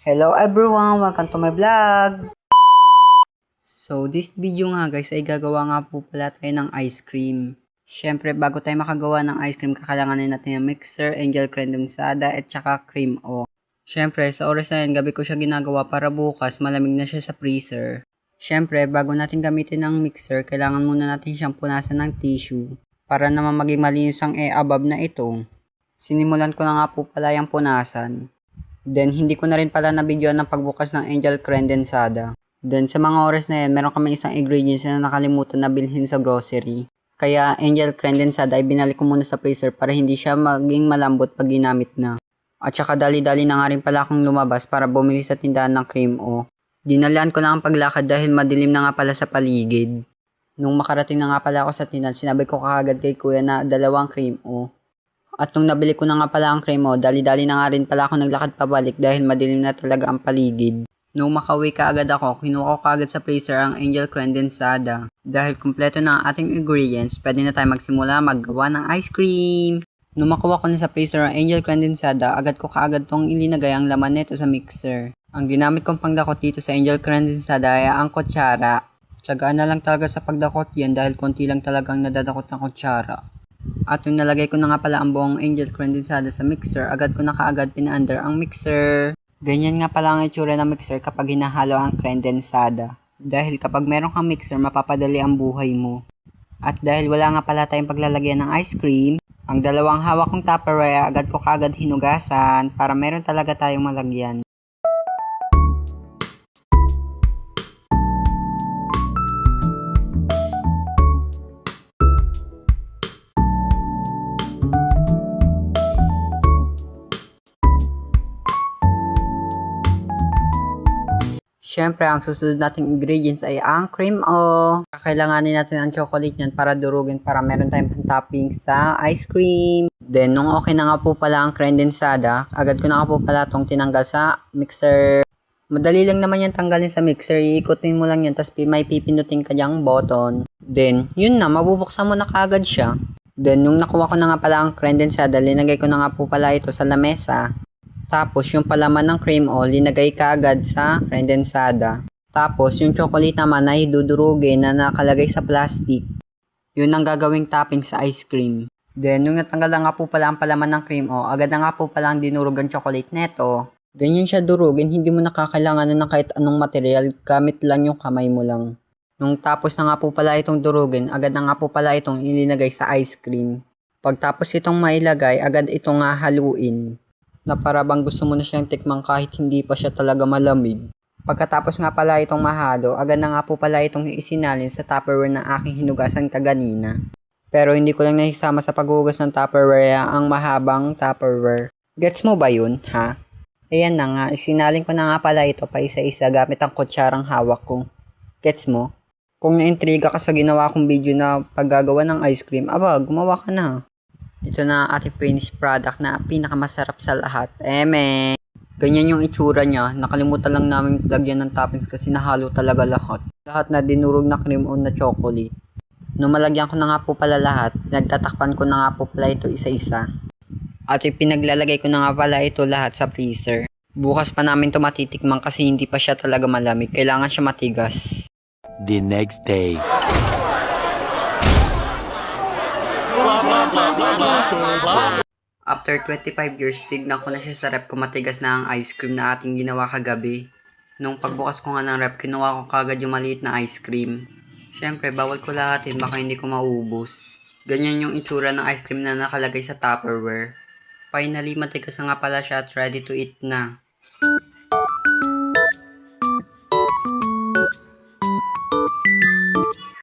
Hello everyone! Welcome to my vlog! So this video nga guys ay gagawa nga po pala tayo ng ice cream. Syempre bago tayo makagawa ng ice cream kakailanganin natin yung mixer, angel condensada at saka cream o. Syempre sa oras na yan gabi ko siya ginagawa para bukas malamig na siya sa freezer. Syempre bago natin gamitin ng mixer kailangan muna natin siyang punasan ng tissue para naman maging malinis ang above na ito. Sinimulan ko na nga po pala yung punasan. Then, hindi ko na rin pala na-videoan ng pagbukas ng angel condensada. Then, sa mga oras na yan, meron kami isang ingredients na nakalimutan na bilhin sa grocery. Kaya, angel condensada ay binalik ko muna sa freezer para hindi siya maging malambot pag ginamit na. At saka dali-dali na nga rin pala akong lumabas para bumili sa tindahan ng cream o. Dinalian ko lang ang paglakad dahil madilim na nga pala sa paligid. Nung makarating na nga pala ako sa tindahan, sinabi ko kaagad kay kuya na 2 cream o. At nung nabili ko na nga pala ang cream o, dali-dali na nga rin pala ako naglakad pabalik dahil madilim na talaga ang paligid. Nung makauwi kaagad ako, kinuha ko kaagad sa freezer ang angel condensada. Dahil kumpleto na ang ating ingredients, pwede na tayo magsimula maggawa ng ice cream. Nung makuha ko na sa freezer ang angel condensada, agad ko kaagad tong ilinagay ang laman nito sa mixer. Ang ginamit kong pangdakot dito sa angel condensada ay ang kutsara. Tiyagaan na lang talaga sa pagdakot yan dahil konti lang talagang nadadakot ng kutsara. At yung nalagay ko na nga pala ang buong angel condensada sa mixer, agad ko na kaagad pina-under ang mixer. Ganyan nga pala ang itsura ng mixer kapag hinahalo ang condensada. Dahil kapag meron kang mixer, mapapadali ang buhay mo. At dahil wala nga pala tayong paglalagyan ng ice cream, ang dalawang hawak kong Tupperware agad ko kaagad hinugasan para meron talaga tayong malagyan. Siyempre, ang susunod nating ingredients ay ang cream o. Kakailanganin natin ang chocolate niyan para durugin para meron tayong pan-topping sa ice cream. Then, nung okay na nga po pala ang condensada, agad ko na nga po pala itong tinanggal sa mixer. Madali lang naman yan tanggalin sa mixer. Iikutin mo lang yan, tapos may pipinutin ka diyang button. Then, yun na, mabubuksan mo na kaagad siya. Then, nung nakuha ko na nga pala ang condensada, linagay ko na nga po pala ito sa lamesa. Tapos, yung palaman ng cream o, linagay ka agad sa condensada. Tapos, yung chocolate naman ay dudurugin na nakalagay sa plastic. Yun ang gagawing topping sa ice cream. Then, nung natanggal na nga po pala ang palaman ng cream o, agad na nga po pala ang dinurugan chocolate neto. Ganyan siya durugin, hindi mo nakakailangan ng kahit anong material, gamit lang yung kamay mo lang. Nung tapos na nga po pala itong durugin, agad na nga po pala itong ilinagay sa ice cream. Pagtapos itong mailagay, agad itong nga haluin. Na para bang gusto mo na siyang tikman kahit hindi pa siya talaga malamig. Pagkatapos nga pala itong mahalo, agad na nga po pala itong isinalin sa Tupperware na aking hinugasan kaganina. Pero hindi ko lang naisama sa paghugas ng Tupperware ang mahabang Tupperware. Gets mo ba yun, ha? Ayan na nga, isinalin ko na nga pala ito pa isa-isa gamit ang kutsarang hawak ko. Gets mo? Kung naintriga ka sa ginawa kong video na paggagawa ng ice cream, aba, gumawa ka na. Ito na ang ating finished product na pinakamasarap sa lahat. Eme! Ganyan yung itsura niya. Nakalimutan lang namin lagyan ng toppings kasi nahalo talaga lahat. Lahat na dinurog na cream o na chocolate. Nung malagyan ko na nga po pala lahat, nagtatakpan ko na nga po pala ito isa-isa. At pinaglalagay ko na nga pala ito lahat sa freezer. Bukas pa namin ito matitikman kasi hindi pa siya talaga malamig. Kailangan siya matigas. The next day. After 25 years, tignan ko na siya sa rep kung matigas na ang ice cream na ating ginawa kagabi. Nung pagbukas ko nga ng rep, kinuha ko kagad yung maliit na ice cream. Syempre, bawal ko lahatin, baka hindi ko maubos. Ganyan yung itsura ng ice cream na nakalagay sa Tupperware. Finally, matigas na nga pala siya at ready to eat na.